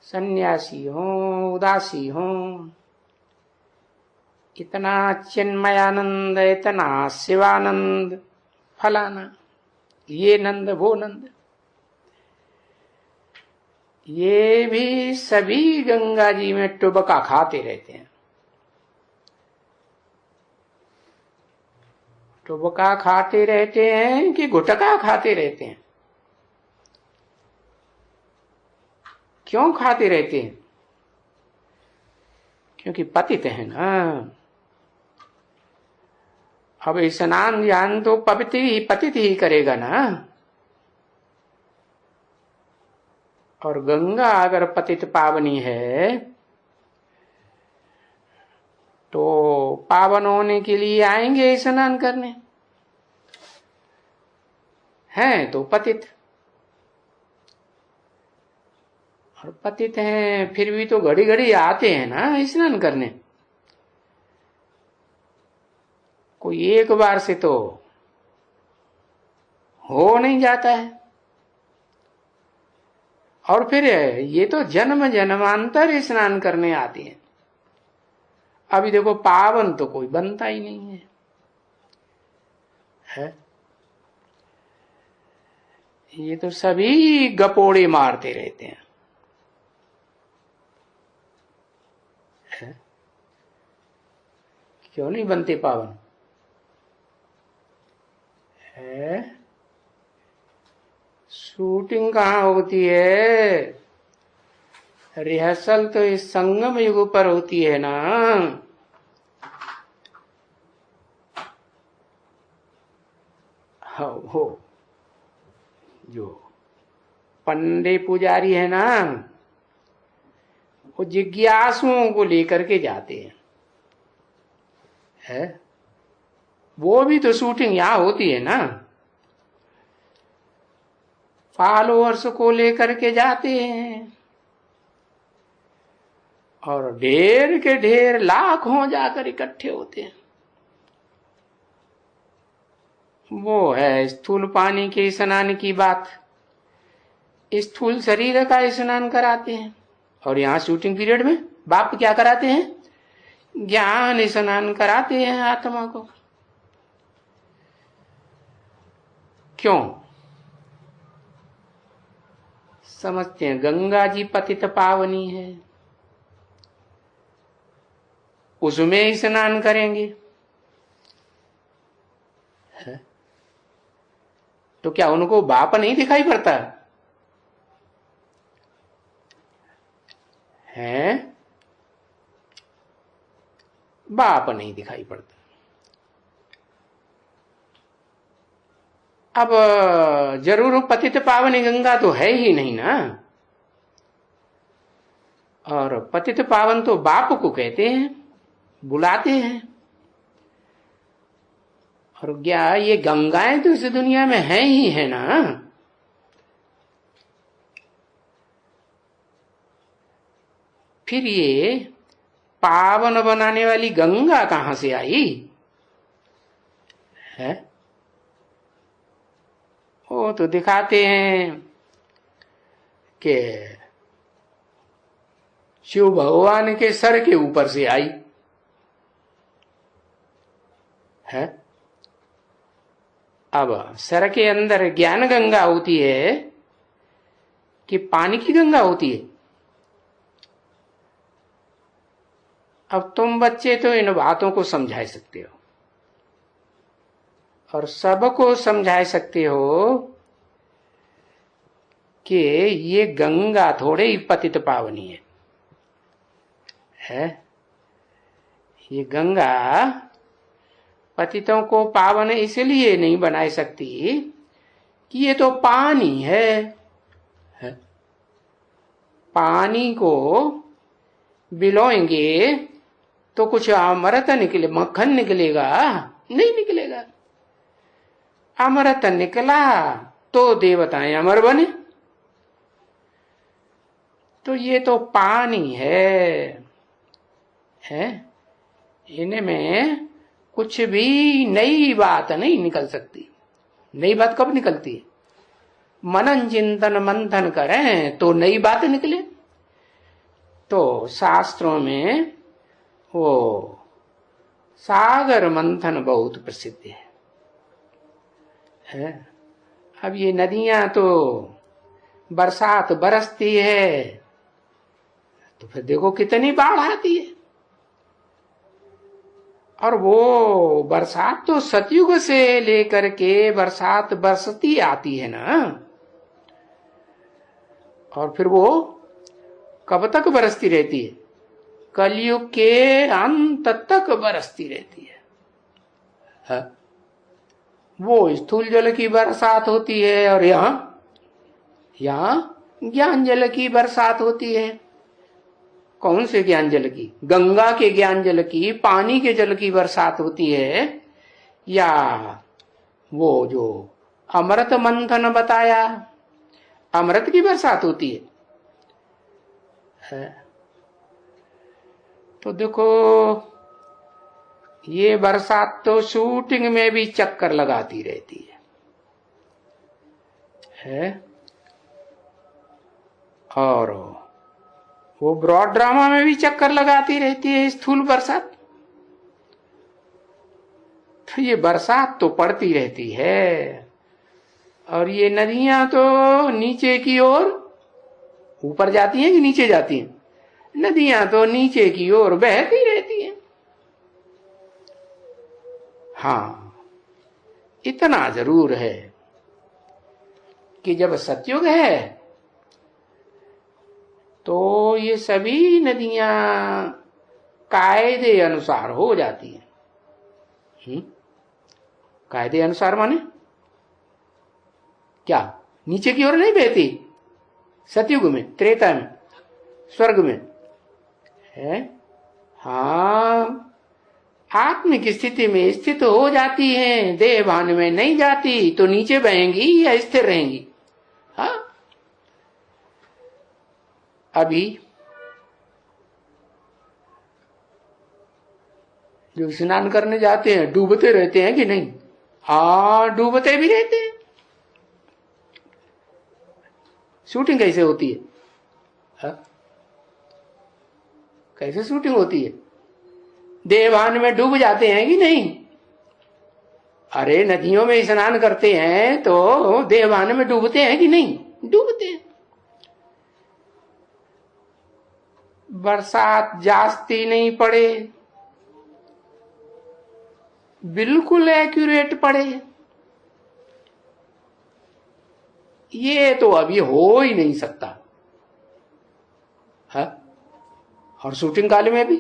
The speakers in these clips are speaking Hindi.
सन्यासी हो, उदासी हो, इतना चिन्मयानंद, इतना शिवानंद, फलाना, ये नंद वो नंद, ये भी सभी गंगा जी में टुबका खाते रहते हैं। टुबका खाते रहते हैं कि गुटका खाते रहते हैं? क्यों खाते रहते हैं? क्योंकि पतित है ना। अब स्नान ध्यान तो पतित ही करेगा ना। और गंगा अगर पतित पावनी है तो पावन होने के लिए आएंगे स्नान करने, हैं तो पतित, और पतित हैं फिर भी तो घड़ी घड़ी आते हैं ना स्नान करने। कोई एक बार से तो हो नहीं जाता है। और फिर ये तो जन्म जन्मांतर स्नान करने आते हैं। अभी देखो पावन तो कोई बनता ही नहीं है? ये तो सभी गपोड़े मारते रहते हैं। क्यों नहीं बनते पावन? है शूटिंग कहाँ होती है? रिहर्सल तो इस संगम युग पर होती है ना। हो जो पंडे पुजारी है ना, वो जिज्ञासुओं को लेकर के जाते हैं। है वो भी तो शूटिंग यहां होती है ना। फॉलोअर्स को लेकर के जाते हैं और ढेर के ढेर लाखों जाकर इकट्ठे होते हैं। वो है स्थूल पानी के स्नान की बात। स्थूल शरीर का स्नान कराते हैं और यहाँ शूटिंग पीरियड में बाप क्या कराते हैं? ज्ञान स्नान कराते हैं आत्मा को। क्यों? समझते हैं गंगा जी पतित पावनी है, उसमें स्नान करेंगे। है? तो क्या उनको बाप नहीं दिखाई पड़ता है? बाप नहीं दिखाई पड़ता। अब जरूर पतित पावनी गंगा तो है ही नहीं ना। और पतित पावन तो बाप को कहते हैं, बुलाते हैं। और क्या ये गंगाएं तो इस दुनिया में है ही है ना। फिर ये पावन बनाने वाली गंगा कहां से आई है? वो तो दिखाते हैं कि शिव भगवान के सर के ऊपर से आई है। अब सर के अंदर ज्ञान गंगा होती है कि पानी की गंगा होती है? अब तुम बच्चे तो इन बातों को समझा सकते हो और सबको समझा सकते हो कि ये गंगा थोड़े ही पतित पावनी है? ये गंगा पतितों को पावन इसलिए नहीं बना सकती कि ये तो पानी है? पानी को बिलोएंगे तो कुछ अमृत निकले, मक्खन निकलेगा? नहीं निकलेगा। अमृत निकला तो देवताएं अमर बने। तो ये तो पानी है? इनमें कुछ भी नई बात नहीं निकल सकती। नई बात कब निकलती है? मनन चिंतन मंथन करें तो नई बात निकले। तो शास्त्रों में वो सागर मंथन बहुत प्रसिद्ध है। अब ये नदियां तो बरसात बरसती है तो फिर देखो कितनी बाढ़ आती है। और वो बरसात तो सतयुग से लेकर के बरसात बरसती आती है ना, और फिर वो कब तक बरसती रहती है? कलयुग के अंत तक बरसती रहती है। वो स्थूल जल की बरसात होती है और यहाँ ज्ञान जल की बरसात होती है। कौन से ज्ञान जल की? गंगा के ज्ञान जल की, पानी के जल की बरसात होती है, या वो जो अमृत मंथन बताया अमृत की बरसात होती है। तो देखो ये बरसात तो शूटिंग में भी चक्कर लगाती रहती है। और वो ब्रॉड ड्रामा में भी चक्कर लगाती रहती है स्थूल बरसात। तो ये बरसात तो पड़ती रहती है, और ये नदियां तो नीचे की ओर ऊपर जाती हैं कि नीचे जाती हैं? नदियां तो नीचे की ओर बहती रहती हैं। हाँ, इतना जरूर है कि जब सतयुग है तो ये सभी नदियां कायदे अनुसार हो जाती हैं। कायदे अनुसार माने क्या? नीचे की ओर नहीं बहती सतयुग में, त्रेता में, स्वर्ग में है। हाँ, आत्मिक स्थिति में स्थित हो जाती हैं, देह भान में नहीं जाती, तो नीचे बहेंगी या स्थिर रहेंगी? हाँ, अभी जो स्नान करने जाते हैं डूबते रहते हैं कि नहीं? हाँ, डूबते भी रहते हैं। शूटिंग कैसे होती है? हाँ? कैसे शूटिंग होती है? देवान में डूब जाते हैं कि नहीं? अरे नदियों में स्नान करते हैं तो देवान में डूबते हैं कि नहीं? डूबते हैं। बरसात जास्ती नहीं पड़े, बिल्कुल एक्यूरेट पड़े, ये तो अभी हो ही नहीं सकता है। और शूटिंग काल में भी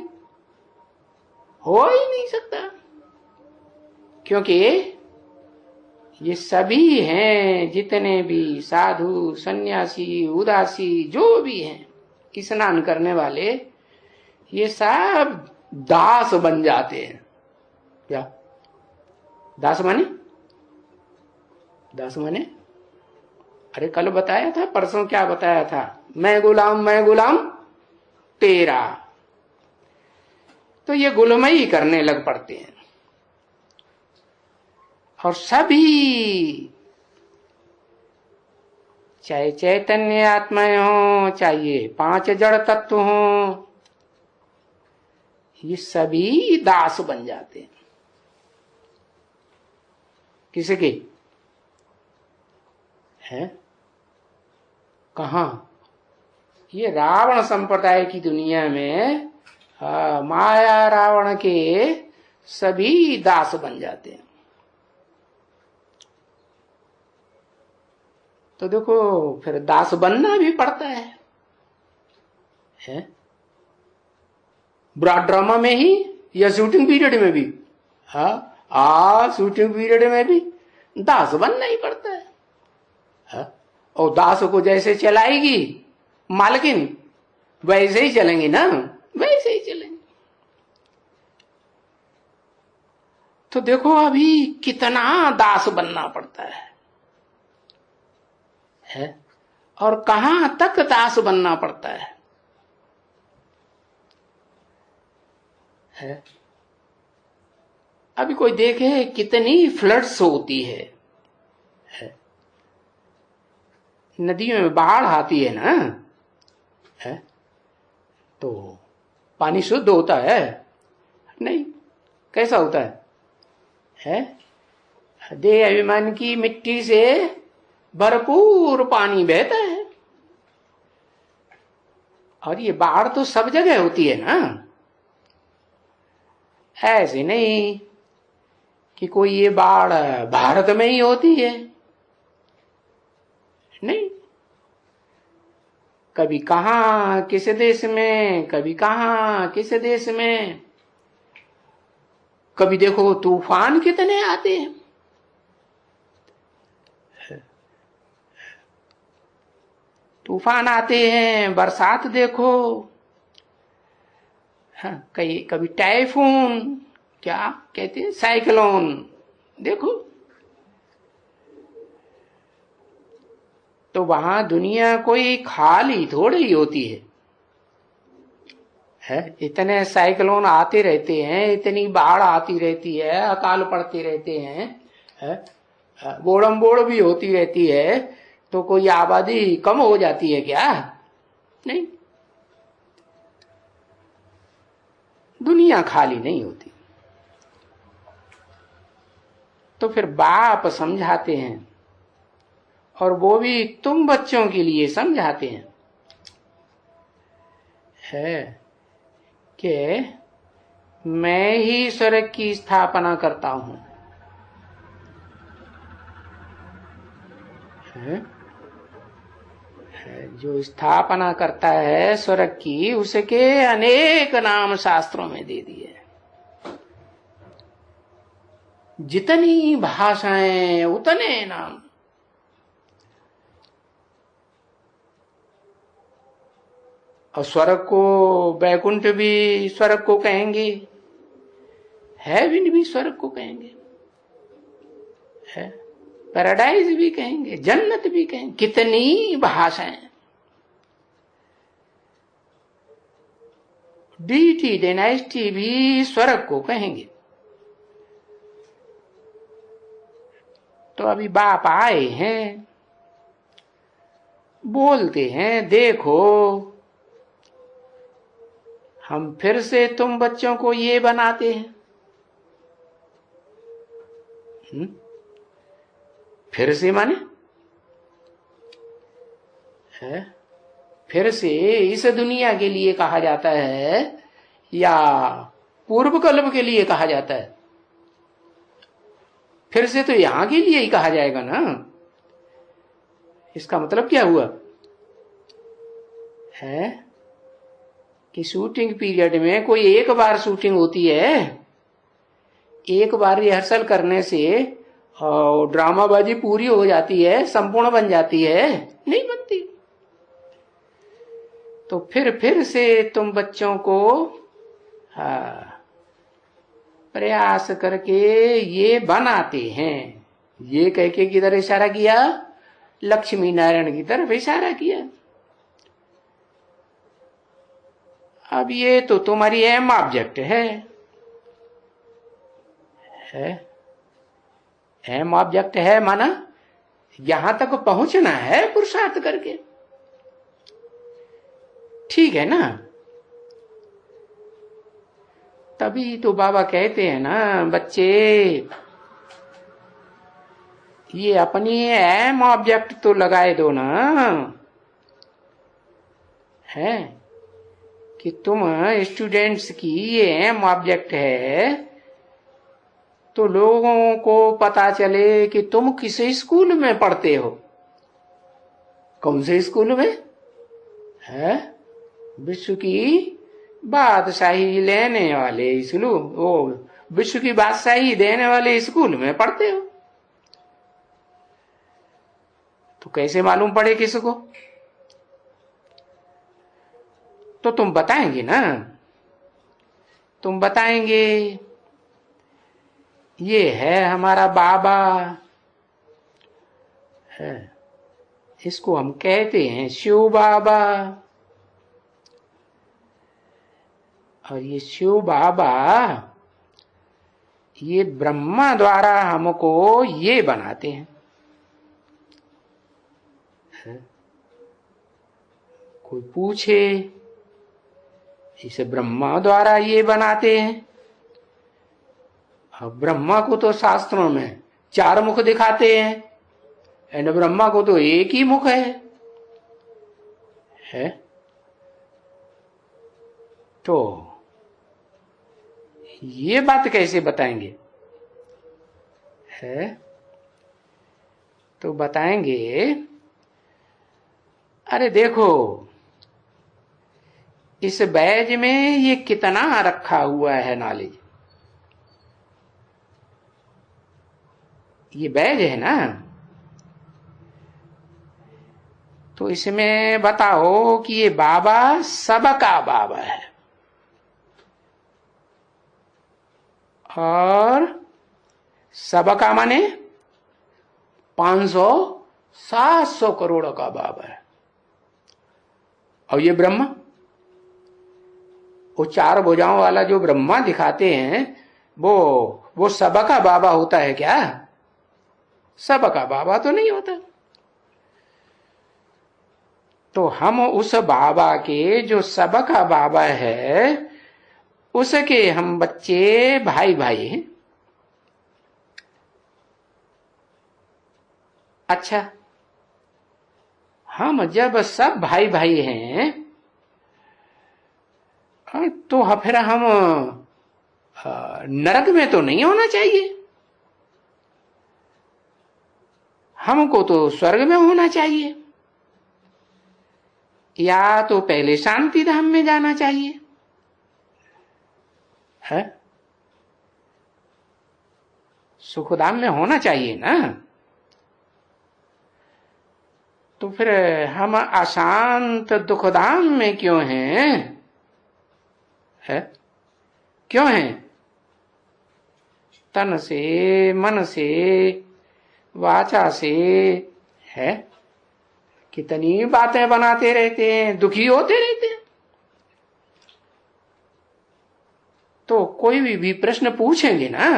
हो ही नहीं सकता, क्योंकि ये सभी हैं, जितने भी साधु सन्यासी उदासी जो भी हैं स्नान करने वाले, ये सब दास बन जाते हैं। क्या दास माने? दास माने अरे कल बताया था, परसों क्या बताया था? मैं गुलाम तेरा। तो ये गुलामी करने लग पड़ते हैं। और सभी, चाहे चैतन्य आत्माएं हो, चाहे 5 जड़ तत्व हो, ये सभी दास बन जाते हैं। किसके है? कहा? ये रावण संप्रदाय की दुनिया में माया रावण के सभी दास बन जाते हैं। तो देखो फिर दास बनना भी पड़ता है? ब्रॉड ड्रामा में ही या शूटिंग पीरियड में भी? हाँ, शूटिंग पीरियड में भी दास बनना ही पड़ता है। और दास को जैसे चलाएगी मालकिन, वैसे ही चलेंगे ना, वैसे ही चलेंगे। तो देखो अभी कितना दास बनना पड़ता है? और कहां तक दास बनना पड़ता है? अभी कोई देखे कितनी फ्लड्स होती है। नदियों में बाढ़ आती है ना, तो पानी शुद्ध होता है? नहीं। कैसा होता है? देह अभिमान की मिट्टी से भरपूर पानी बहता है। और ये बाढ़ तो सब जगह होती है ना, ऐसे नहीं कि कोई ये बाढ़ भारत में ही होती है। नहीं, कभी कहां किस देश में, कभी कहां किस देश में। कभी देखो तूफान कितने आते हैं। तूफान आते हैं, बरसात देखो। हाँ, कभी टाइफून, क्या कहते हैं, साइक्लोन देखो। तो वहां दुनिया कोई खाली थोड़ी होती है। इतने साइक्लोन आते रहते हैं, इतनी बाढ़ आती रहती है, अकाल पड़ते रहते हैं, बोड़म बोड़ भी होती रहती है। तो कोई आबादी कम हो जाती है क्या? नहीं, दुनिया खाली नहीं होती। तो फिर बाप समझाते हैं, और वो भी तुम बच्चों के लिए समझाते हैं, है कि मैं ही स्वर्ग की स्थापना करता हूं। जो स्थापना करता है स्वर्ग की, उसके अनेक नाम शास्त्रों में दे दिए। जितनी भाषाएं उतने नाम। और स्वर्ग को वैकुंठ भी स्वर्ग को कहेंगे, हेवन भी स्वर्ग को कहेंगे, है पैराडाइज भी कहेंगे, जन्नत भी कहेंगे। कितनी भाषाएं। डीटी डायनेस्टी भी स्वर्ग को कहेंगे। तो अभी बाप आए हैं, बोलते हैं, देखो हम फिर से तुम बच्चों को ये बनाते हैं। फिर से माने है, फिर से इस दुनिया के लिए कहा जाता है या पूर्व कल्प के लिए कहा जाता है? फिर से तो यहां के लिए ही कहा जाएगा ना। इसका मतलब क्या हुआ है कि शूटिंग पीरियड में कोई एक बार शूटिंग होती है, एक बार रिहर्सल करने से ड्रामाबाजी पूरी हो जाती है, संपूर्ण बन जाती है? नहीं बनती। तो फिर से तुम बच्चों को प्रयास करके ये बनाते हैं। ये कह के किधर इशारा किया? लक्ष्मी नारायण की तरफ इशारा किया। अब ये तो तुम्हारी एम ऑब्जेक्ट है। एम ऑब्जेक्ट है माना यहां तक पहुंचना है पुरुषार्थ करके, ठीक है ना? तभी तो बाबा कहते हैं ना, बच्चे ये अपनी एम ऑब्जेक्ट तो लगाए दो ना, है कि तुम स्टूडेंट्स की ये एम ऑब्जेक्ट है, तो लोगों को पता चले कि तुम किस स्कूल में पढ़ते हो। कौन से स्कूल में? है विश्व की बादशाही लेने वाले स्कूल, वो विश्व की बादशाही देने वाले स्कूल में पढ़ते हो। तो कैसे मालूम पड़े किसको? तो तुम बताएंगे ना, तुम बताएंगे ये है हमारा बाबा, है इसको हम कहते हैं शिव बाबा। और ये शिव बाबा ये ब्रह्मा द्वारा हमको ये बनाते हैं। कोई पूछे इसे ब्रह्मा द्वारा ये बनाते हैं। अब ब्रह्मा को तो शास्त्रों में 4 मुख दिखाते हैं, एंड ब्रह्मा को तो एक ही मुख है? तो ये बात कैसे बताएंगे? है तो बताएंगे, अरे देखो इस बैज में ये कितना रखा हुआ है नॉलेज। ये बैज है ना, तो इसमें बताओ कि ये बाबा सबका बाबा है, और सबका माने 500-700 करोड़ का बाबा है। और ये ब्रह्मा, वो 4 भुजाओं वाला जो ब्रह्मा दिखाते हैं, वो सबका बाबा होता है क्या? सबका बाबा तो नहीं होता। तो हम उस बाबा के जो सबका बाबा है, उसके हम बच्चे भाई भाई हैं। अच्छा, हम जब सब भाई भाई हैं तो फिर हम नरक में तो नहीं होना चाहिए, हमको तो स्वर्ग में होना चाहिए, या तो पहले शांति धाम में जाना चाहिए, है? सुखधाम में होना चाहिए ना। तो फिर हम अशांत दुखधाम में क्यों हैं? है? क्यों हैं? तन से, मन से, वाचा से, है? कितनी बातें बनाते रहते हैं, दुखी होते रहते हैं। तो कोई भी प्रश्न पूछेंगे ना,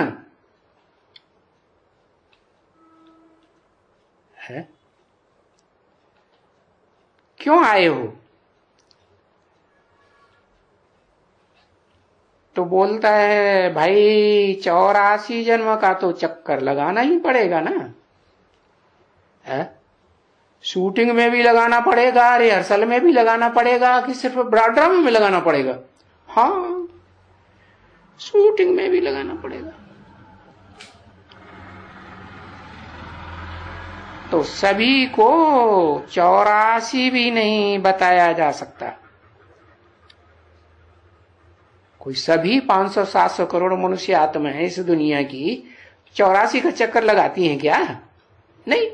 है? क्यों आए हो? तो बोलता है भाई 84 जन्म का तो चक्कर लगाना ही पड़ेगा ना, है? शूटिंग में भी लगाना पड़ेगा, रिहर्सल में भी लगाना पड़ेगा, कि सिर्फ ड्रामा में लगाना पड़ेगा? हाँ, शूटिंग में भी लगाना पड़ेगा। तो सभी को 84 भी नहीं बताया जा सकता। कोई सभी 500-700 करोड़ मनुष्य आत्मा है इस दुनिया की 84 का चक्कर लगाती हैं क्या? नहीं।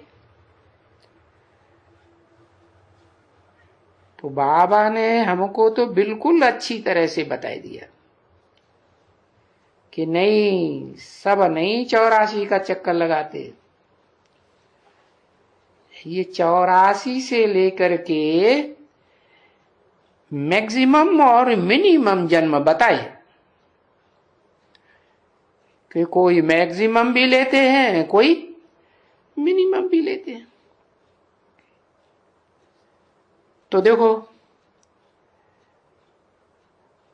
तो बाबा ने हमको तो बिल्कुल अच्छी तरह से बता दिया कि नहीं, सब नहीं 84 का चक्कर लगाते। ये 84 से लेकर के मैक्सिमम और मिनिमम जन्म बताए कि कोई मैक्सिमम भी लेते हैं, कोई मिनिमम भी लेते हैं। तो देखो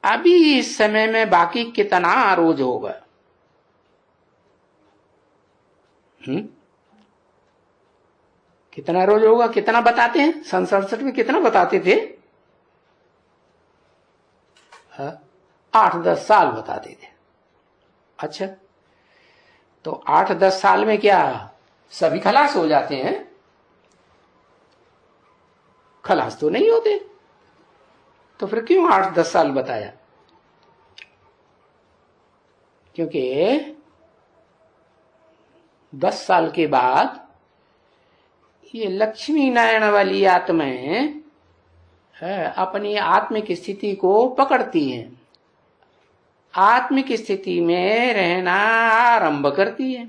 अभी इस समय में बाकी कितना रोज होगा? कितना रोज होगा? कितना बताते हैं? सन 67 में कितना बताते थे? 8-10 साल बताते थे। अच्छा, तो 8-10 साल में क्या सभी खलास हो जाते हैं? खलास तो नहीं होते। तो फिर क्यों 8-10 साल बताया? क्योंकि 10 साल के बाद ये लक्ष्मी नारायण वाली आत्माएं अपनी आत्मिक स्थिति को पकड़ती हैं, आत्मिक स्थिति में रहना आरंभ करती है।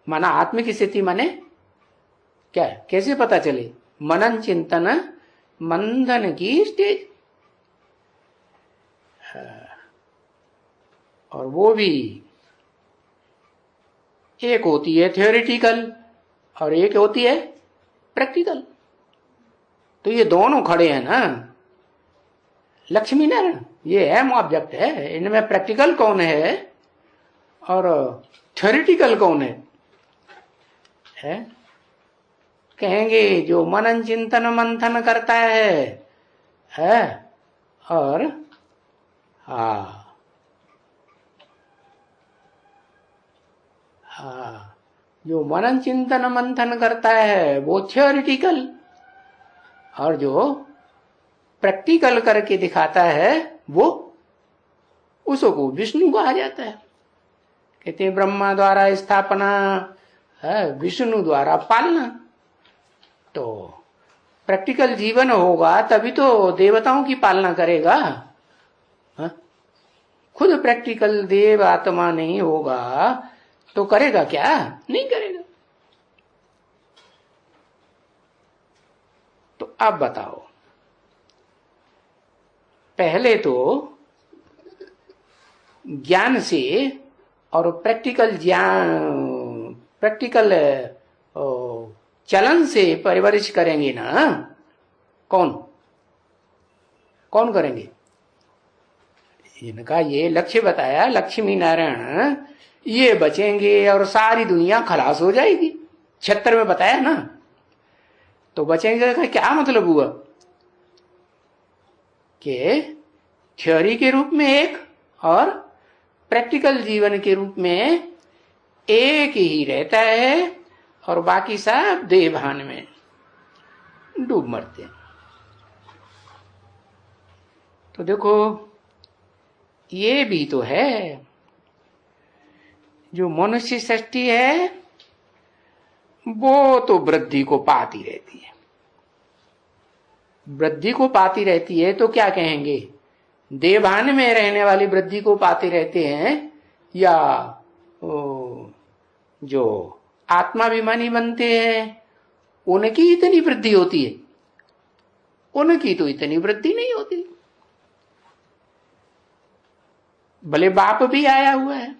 माना आत्मिक स्थिति माने क्या? कैसे पता चले? मनन चिंतन मंथन की स्टेज। और वो भी एक होती है थ्योरेटिकल और एक होती है प्रैक्टिकल। तो ये दोनों खड़े हैं ना लक्ष्मी नारायण। ये अहम ऑब्जेक्ट है, इनमें प्रैक्टिकल कौन है और थ्योरेटिकल कौन है? कहेंगे जो मनन चिंतन मंथन करता है और जो मनन चिंतन मंथन करता है वो थ्योरेटिकल, और जो प्रैक्टिकल करके दिखाता है वो उसको विष्णु कहा जाता है। कहते हैं ब्रह्मा द्वारा स्थापना है, विष्णु द्वारा पालना। तो प्रैक्टिकल जीवन होगा तभी तो देवताओं की पालना करेगा। खुद प्रैक्टिकल देव आत्मा नहीं होगा तो करेगा क्या? नहीं करेगा। तो अब बताओ, पहले तो ज्ञान से और प्रैक्टिकल चलन से परवरिश करेंगे ना। कौन करेंगे? इनका ये लक्ष्य बताया, लक्ष्मी नारायण ये बचेंगे और सारी दुनिया खलास हो जाएगी। 76 में बताया ना। तो बचेंगे का क्या मतलब हुआ कि थ्योरी के रूप में एक और प्रैक्टिकल जीवन के रूप में एक ही रहता है और बाकी सब देवभान में डूब मरते हैं। तो देखो ये भी तो है, जो मनुष्य सृष्टि है वो तो वृद्धि को पाती रहती है। वृद्धि को पाती रहती है तो क्या कहेंगे? देवभान में रहने वाली वृद्धि को पाते रहते हैं या जो आत्माभिमानी बनते हैं उनकी इतनी वृद्धि होती है? उनकी तो इतनी वृद्धि नहीं होती। भले बाप भी आया हुआ है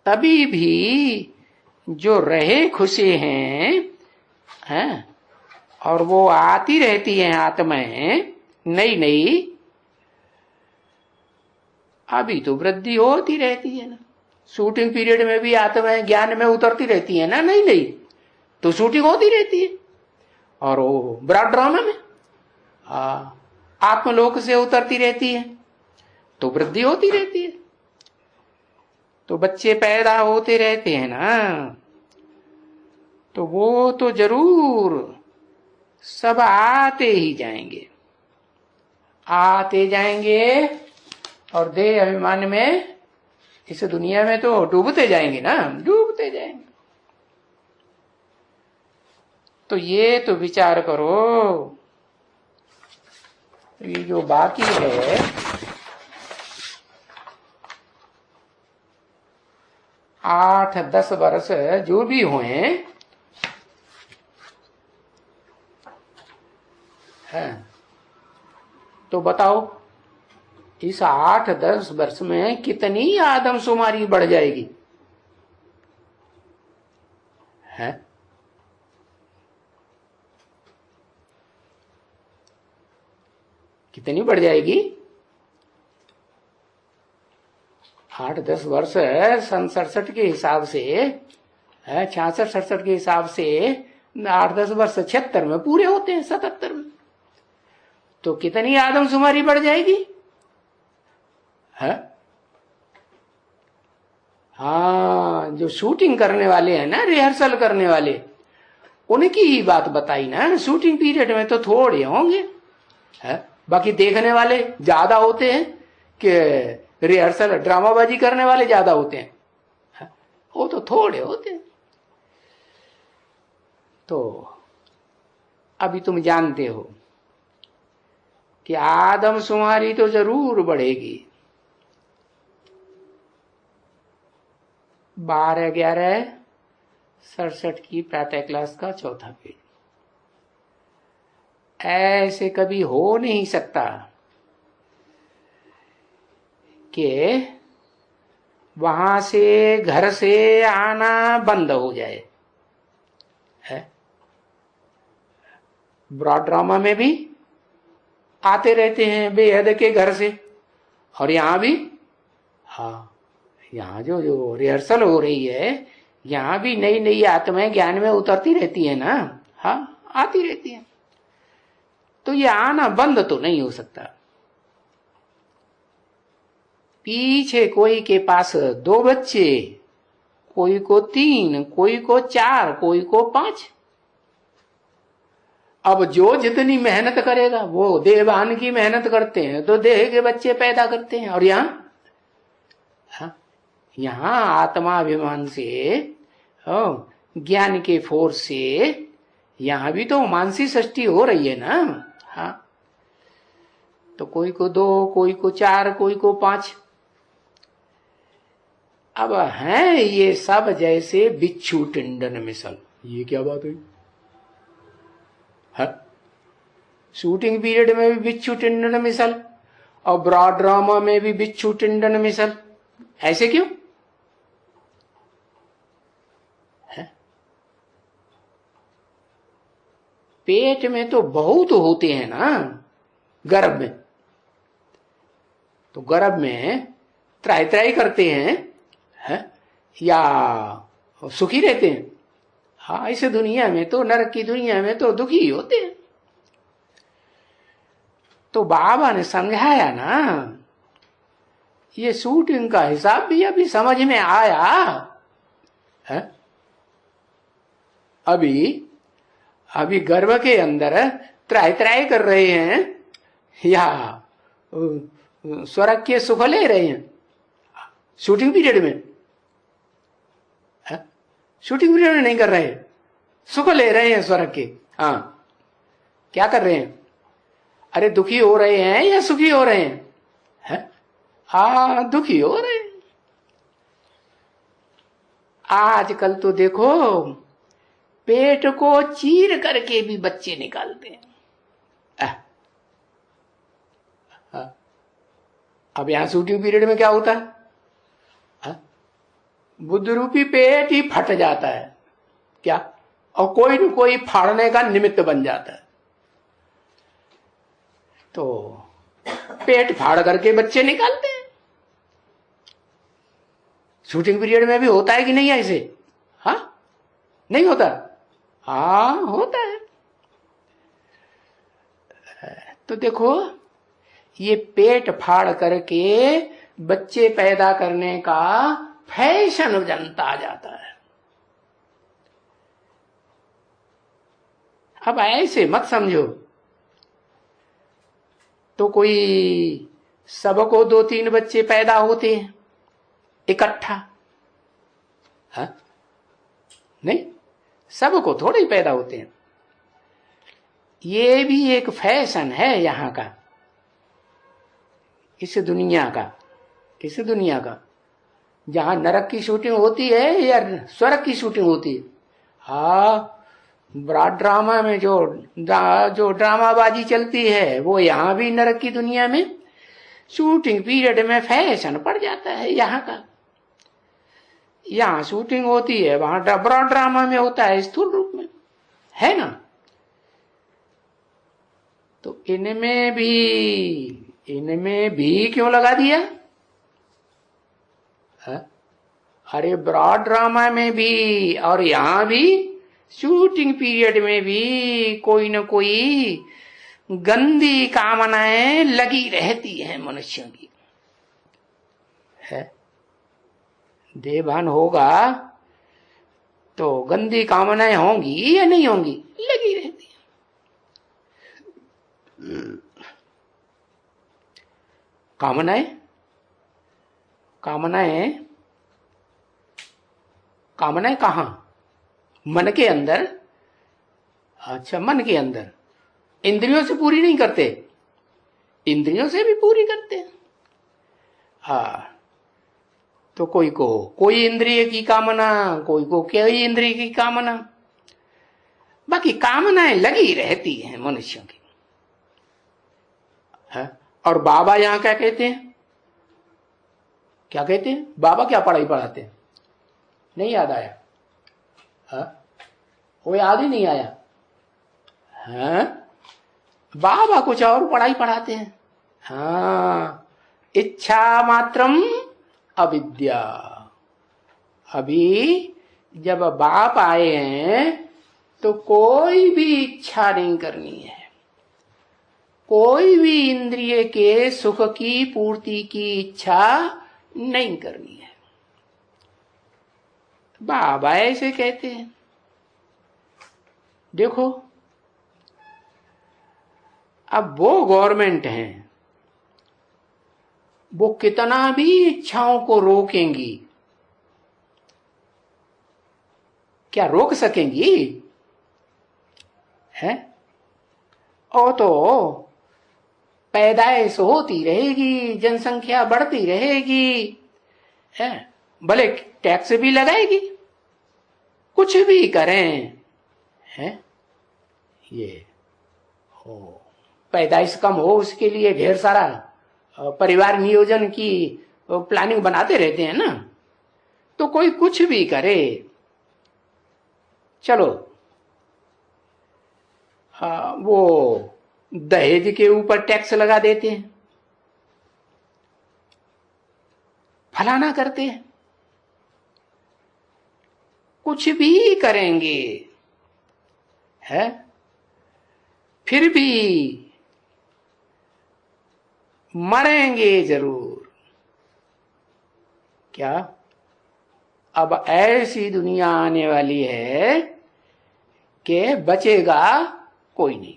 तभी भी जो रहे खुशी हैं और वो आती रहती हैं आत्माएं नई नई, अभी तो वृद्धि होती रहती है ना। शूटिंग पीरियड में भी आत्माएं ज्ञान में उतरती रहती है ना, नहीं तो शूटिंग होती रहती है। और वो ब्रॉड ड्रामा में आत्मलोक से उतरती रहती है तो वृद्धि होती रहती है। तो बच्चे पैदा होते रहते हैं ना, तो वो तो जरूर सब आते ही जाएंगे और देह अभिमान में इस दुनिया में तो डूबते जाएंगे ना, डूबते जाएंगे। तो ये तो विचार करो, ये जो बाकी है 8-10 वर्ष जो भी हुए हैं, तो बताओ इस 8-10 वर्ष में कितनी आदमशुमारी बढ़ जाएगी? है कितनी बढ़ जाएगी? 8-10 वर्ष सन 67 के हिसाब से 66-67 के हिसाब से 8-10 वर्ष 76 में पूरे होते हैं, 77 में। तो कितनी आदमशुमारी बढ़ जाएगी? हाँ, जो शूटिंग करने वाले हैं ना, रिहर्सल करने वाले, उनकी ही बात बताई ना। शूटिंग पीरियड में तो थोड़े होंगे, बाकी देखने वाले ज्यादा होते हैं कि रिहर्सल ड्रामाबाजी करने वाले ज्यादा होते हैं, वो तो थोड़े होते हैं। तो अभी तुम जानते हो कि आदमशुमारी तो जरूर बढ़ेगी। 12/11/67 की प्रातः क्लास का चौथा पेज। ऐसे कभी हो नहीं सकता कि वहां से घर से आना बंद हो जाए। है ब्रॉड ड्रामा में भी आते रहते हैं बेहद के घर से। और यहाँ भी, हाँ, यहाँ जो जो रिहर्सल हो रही है, यहाँ भी नई नई आत्माएं ज्ञान में उतरती रहती है ना। हाँ, आती रहती है। तो ये आना बंद तो नहीं हो सकता। पीछे कोई के पास 2 बच्चे, कोई को 3, कोई को 4, कोई को 5। अब जो जितनी मेहनत करेगा, वो देवान की मेहनत करते हैं तो देह के बच्चे पैदा करते हैं। और यहाँ, हाँ, यहाँ आत्माभिमान से, ज्ञान के फोर्स से यहाँ भी तो मानसिक सृष्टि हो रही है ना। हाँ, तो कोई को 2, कोई को 4, कोई को 5। अब हैं ये सब जैसे बिच्छू टिंडन मिसल। ये क्या बात हुई? शूटिंग पीरियड में भी बिच्छू टिंडन मिसल, और ब्रॉड ड्रामा में भी बिच्छू टिंडन मिसल। ऐसे क्यों? है? पेट में तो बहुत होते हैं ना, गर्भ में। तो गर्भ में त्राई त्राई करते हैं, है? या सुखी रहते हैं? हाँ, इस दुनिया में तो, नरक की दुनिया में तो दुखी होते हैं। तो बाबा ने समझाया ना, ये शूटिंग का हिसाब भी अभी समझ में आया है। अभी गर्भ के अंदर त्राई त्राई कर रहे हैं या स्वर्ग के सुख ले रहे हैं शूटिंग पीरियड में? शूटिंग पीरियड में नहीं कर रहे हैं, सुख ले रहे हैं स्वर्ग के। हाँ, क्या कर रहे हैं? अरे दुखी हो रहे हैं या सुखी हो रहे हैं? हाँ, दुखी हो रहे हैं। आजकल तो देखो, पेट को चीर करके भी बच्चे निकालते हैं। अब यहां शूटिंग पीरियड में क्या होता है? बुद्ध रूपी पेट ही फट जाता है क्या, और कोई न कोई फाड़ने का निमित्त बन जाता है। तो पेट फाड़ करके बच्चे निकालते हैं। शूटिंग पीरियड में भी होता है कि नहीं ऐसे? हाँ, नहीं होता? हाँ, होता है। तो देखो, ये पेट फाड़ करके बच्चे पैदा करने का फैशन जनता जाता है। अब ऐसे मत समझो तो कोई सबको 2-3 बच्चे पैदा होते हैं इकट्ठा, हाँ? नहीं, सबको थोड़े ही पैदा होते हैं। ये भी एक फैशन है यहाँ का, इस दुनिया का। जहां नरक की शूटिंग होती है या स्वर्ग की शूटिंग होती है। हाँ, ब्रॉड ड्रामा में जो ड्रामाबाजी चलती है, वो यहाँ भी नरक की दुनिया में शूटिंग पीरियड में फैशन पड़ जाता है यहाँ का। यहाँ शूटिंग होती है, वहां ब्रॉड ड्रामा में होता है स्थूल रूप में, है ना। तो इनमें भी क्यों लगा दिया? अरे ब्रॉड ड्रामा में भी और यहां भी शूटिंग पीरियड में भी कोई न कोई गंदी कामनाएं लगी रहती हैं मनुष्यों की, है। देवभान होगा तो गंदी कामनाएं होंगी या नहीं होंगी? लगी रहती है। कामनाएं कहां? मन के अंदर। अच्छा, मन के अंदर इंद्रियों से पूरी नहीं करते, इंद्रियों से भी पूरी करते हैं। हाँ, तो कोई को कोई इंद्रिय की कामना, कोई को कोई इंद्रिय की कामना, बाकी कामनाएं लगी रहती हैं मनुष्यों की, है? और बाबा यहां क्या कहते हैं? क्या कहते हैं बाबा? क्या पढ़ाई पढ़ाते हैं? नहीं याद आया? हाँ, वो याद ही नहीं आया? हाँ, बाबा कुछ और पढ़ाई पढ़ाते हैं। हाँ, इच्छा मात्रम अविद्या। अभी जब बाप आए हैं तो कोई भी इच्छा नहीं करनी है, कोई भी इंद्रिय के सुख की पूर्ति की इच्छा नहीं करनी है। बाबा ऐसे कहते हैं। देखो, अब वो गवर्नमेंट है, वो कितना भी इच्छाओं को रोकेंगी, क्या रोक सकेंगी? है? और तो पैदाइश होती रहेगी, जनसंख्या बढ़ती रहेगी, है? भले टैक्स भी लगाएगी, कुछ भी करें, है? ये हो पैदाइश कम हो, उसके लिए ढेर सारा परिवार नियोजन की प्लानिंग बनाते रहते हैं ना। तो कोई कुछ भी करे, चलो वो दहेज के ऊपर टैक्स लगा देते हैं, फलाना करते हैं, कुछ भी करेंगे, है? फिर भी मरेंगे जरूर। क्या? अब ऐसी दुनिया आने वाली है कि बचेगा कोई नहीं।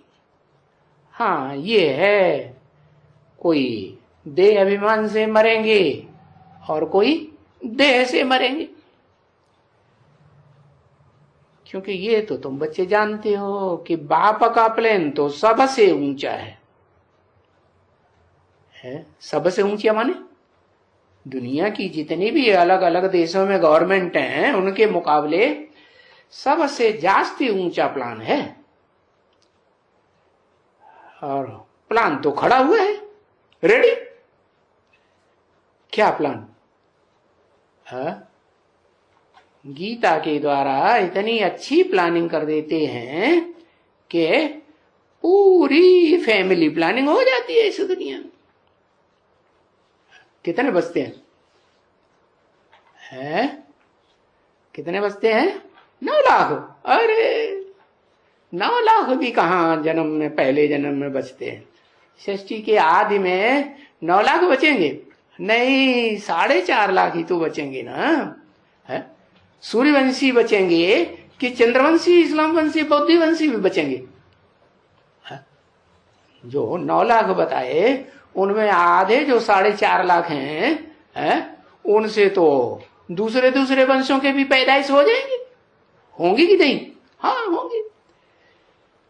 हाँ, ये है, कोई देह अभिमान से मरेंगे और कोई देह से मरेंगे। क्योंकि ये तो तुम बच्चे जानते हो कि बाप का प्लेन तो सबसे ऊंचा है। सबसे ऊंचा माने दुनिया की जितनी भी अलग अलग देशों में गवर्नमेंट हैं, उनके मुकाबले सबसे जास्ती ऊंचा प्लान है। और प्लान तो खड़ा हुआ है, रेडी। क्या प्लान है? गीता के द्वारा इतनी अच्छी प्लानिंग कर देते हैं कि पूरी फैमिली प्लानिंग हो जाती है इस दुनिया में। कितने बचते हैं? कितने बचते हैं? 9 लाख। अरे 9 लाख भी कहां जन्म में, पहले जन्म में बचते हैं। षष्ठी के आदि में 9 लाख बचेंगे? नहीं, 4.5 लाख ही तो बचेंगे ना। है? सूर्यवंशी बचेंगे कि चंद्रवंशी, इस्लामवंशी, बौद्धवंशी भी बचेंगे? है? जो 9 लाख बताए उनमें आधे जो 4.5 लाख हैं, उनसे तो दूसरे वंशों के भी पैदाइश हो जाएंगे। होंगी कि नहीं? हाँ, होंगी।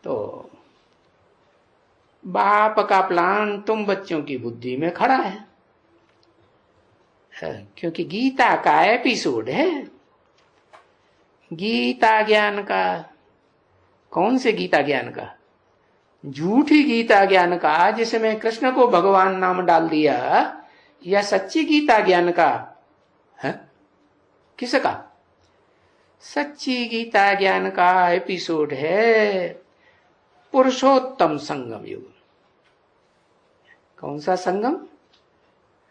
तो बाप का प्लान तुम बच्चों की बुद्धि में खड़ा है, क्योंकि गीता का एपिसोड है। गीता ज्ञान का, कौन से गीता ज्ञान का? झूठी गीता ज्ञान का, जिसमें कृष्ण को भगवान नाम डाल दिया, या सच्ची गीता ज्ञान का? है? किसका? सच्ची गीता ज्ञान का एपिसोड है पुरुषोत्तम संगम युग। कौन सा संगम?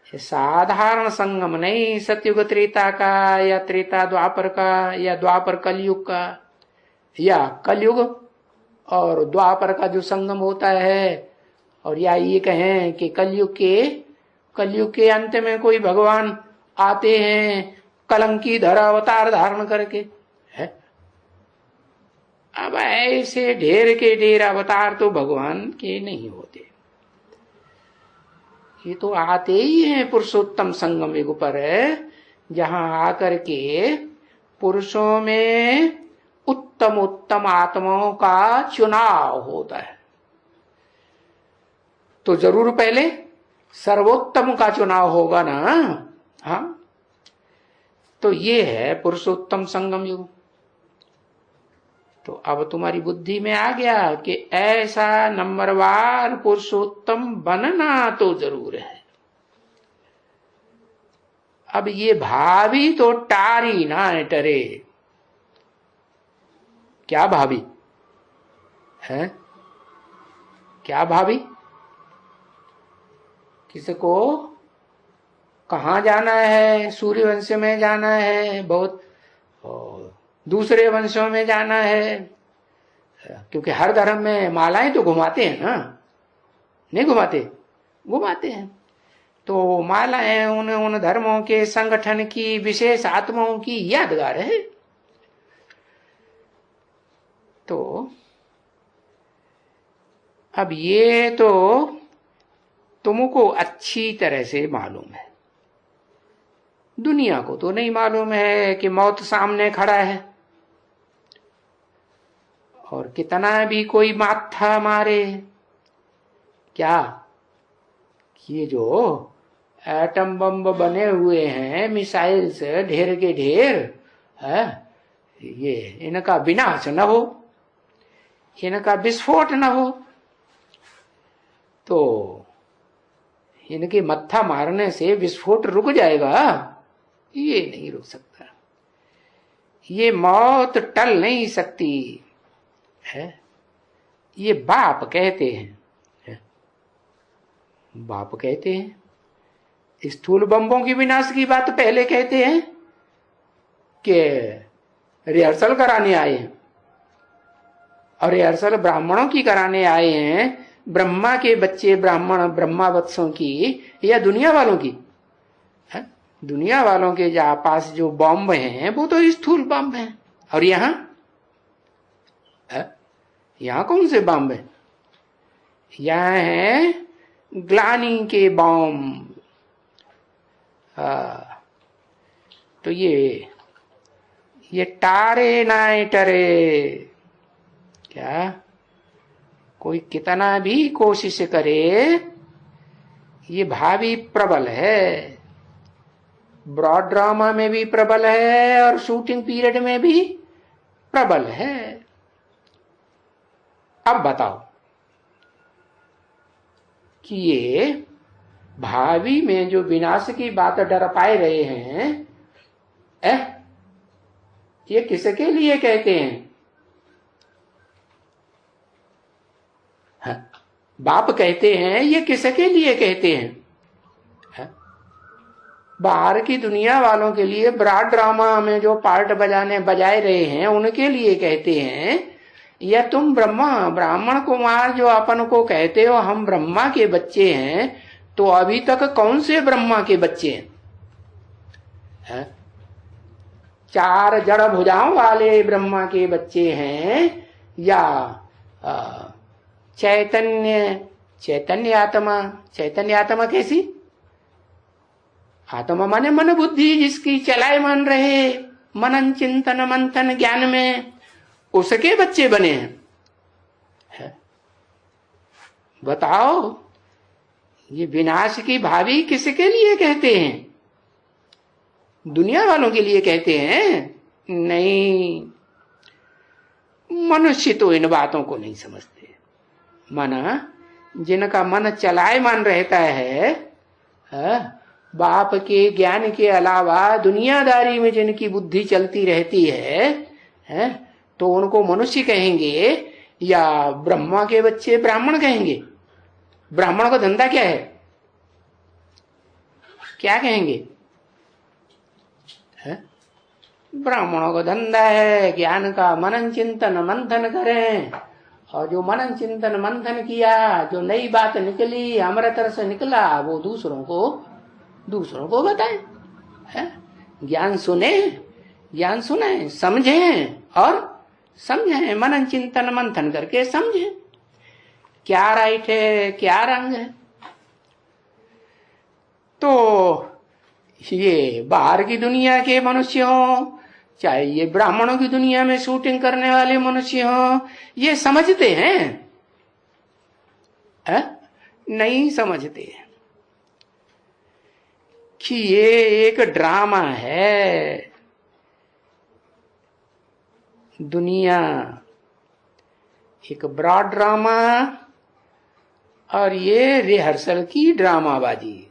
ये साधारण संगम नहीं, सतयुग त्रेता का, या त्रेता द्वापर का, या द्वापर कलयुग का, या कलयुग और द्वापर का जो संगम होता है। और या ये कहें कि कलयुग के अंत में कोई भगवान आते हैं कलंकी धर अवतार धारण करके, है? अब ऐसे ढेर के ढेर अवतार तो भगवान के नहीं होते, ये तो आते ही हैं पुरुषोत्तम संगम युग पर, जहां आकर के पुरुषों में उत्तम उत्तम आत्माओं का चुनाव होता है। तो जरूर पहले सर्वोत्तम का चुनाव होगा ना। हाँ, तो ये है पुरुषोत्तम संगम युग। तो अब तुम्हारी बुद्धि में आ गया कि ऐसा नंबरवार पुरुषोत्तम बनना तो जरूर है। अब ये भाभी तो टारी ना टरे। क्या भाभी है? क्या भाभी? किसको कहाँ जाना है? सूर्य वंश में जाना है, बहुत दूसरे वंशों में जाना है, क्योंकि हर धर्म में मालाएं तो घुमाते हैं ना, नहीं घुमाते? घुमाते हैं। तो मालाएं उन धर्मों के संगठन की, विशेष आत्माओं की यादगार है। तो अब ये तो तुमको अच्छी तरह से मालूम है, दुनिया को तो नहीं मालूम है कि मौत सामने खड़ा है, और कितना भी कोई माथा मारे, क्या ये जो एटम बम बने हुए हैं, मिसाइल से ढेर के ढेर है, ये इनका विनाश न हो, इनका विस्फोट न हो, तो इनके मत्था मारने से विस्फोट रुक जाएगा? ये नहीं रुक सकता। ये मौत टल नहीं सकती है। ये बाप कहते हैं, बाप कहते हैं। स्थूल बम्बों की विनाश की बात पहले कहते हैं कि रिहर्सल कराने आए हैं, और रिहर्सल ब्राह्मणों की कराने आए हैं, ब्रह्मा के बच्चे ब्राह्मण ब्रह्मा वत्सों की, या दुनिया वालों की? है? दुनिया वालों के पास जो बॉम्ब हैं वो तो स्थूल बॉम्ब हैं, और यहां यहां कौन से बॉम्ब है? यहां है ग्लानी के बॉम्ब। तो ये टारे ना टरे, क्या कोई कितना भी कोशिश करे, ये भावी प्रबल है, ब्रॉड ड्रामा में भी प्रबल है और शूटिंग पीरियड में भी प्रबल है। अब बताओ कि ये भावी में जो विनाश की बात डर पाए रहे हैं, ये किसके लिए कहते हैं? बाप कहते हैं, ये किसके लिए कहते हैं? बाहर की दुनिया वालों के लिए, ब्रॉड ड्रामा में जो पार्ट बजाए रहे हैं उनके लिए कहते हैं, या तुम ब्राह्मण कुमार जो अपन को कहते हो हम ब्रह्मा के बच्चे हैं, तो अभी तक कौन से ब्रह्मा के बच्चे हैं? चार जड़ भुजाओं वाले ब्रह्मा के बच्चे हैं, या चैतन्य आत्मा कैसी? आत्मा माने मन बुद्धि जिसकी चलाए मन रहे, मनन चिंतन मंथन ज्ञान में, उसके बच्चे बने हैं। बताओ ये विनाश की भावी किसके लिए कहते हैं? दुनिया वालों के लिए कहते हैं? नहीं, मनुष्य तो इन बातों को नहीं समझते। माना जिनका मन चलायमान रहता है, बाप के ज्ञान के अलावा दुनियादारी में जिनकी बुद्धि चलती रहती है, तो उनको मनुष्य कहेंगे या ब्रह्मा के बच्चे ब्राह्मण कहेंगे? ब्राह्मण का धंधा क्या है? क्या कहेंगे? ब्राह्मणों का धंधा है ज्ञान का मनन चिंतन मंथन करें, और जो मनन चिंतन मंथन किया, जो नई बात निकली, अमृत रस निकला, वो दूसरों को बताएं। ज्ञान सुने, समझें और समझें, मनन चिंतन मंथन करके समझें क्या राइट है, क्या रंग है। तो ये बाहर की दुनिया के मनुष्य हों, चाहे ये ब्राह्मणों की दुनिया में शूटिंग करने वाले मनुष्य हों, ये समझते हैं? नहीं समझते कि ये एक ड्रामा है। दुनिया एक ब्रॉड ड्रामा, और ये रिहर्सल की ड्रामाबाजी।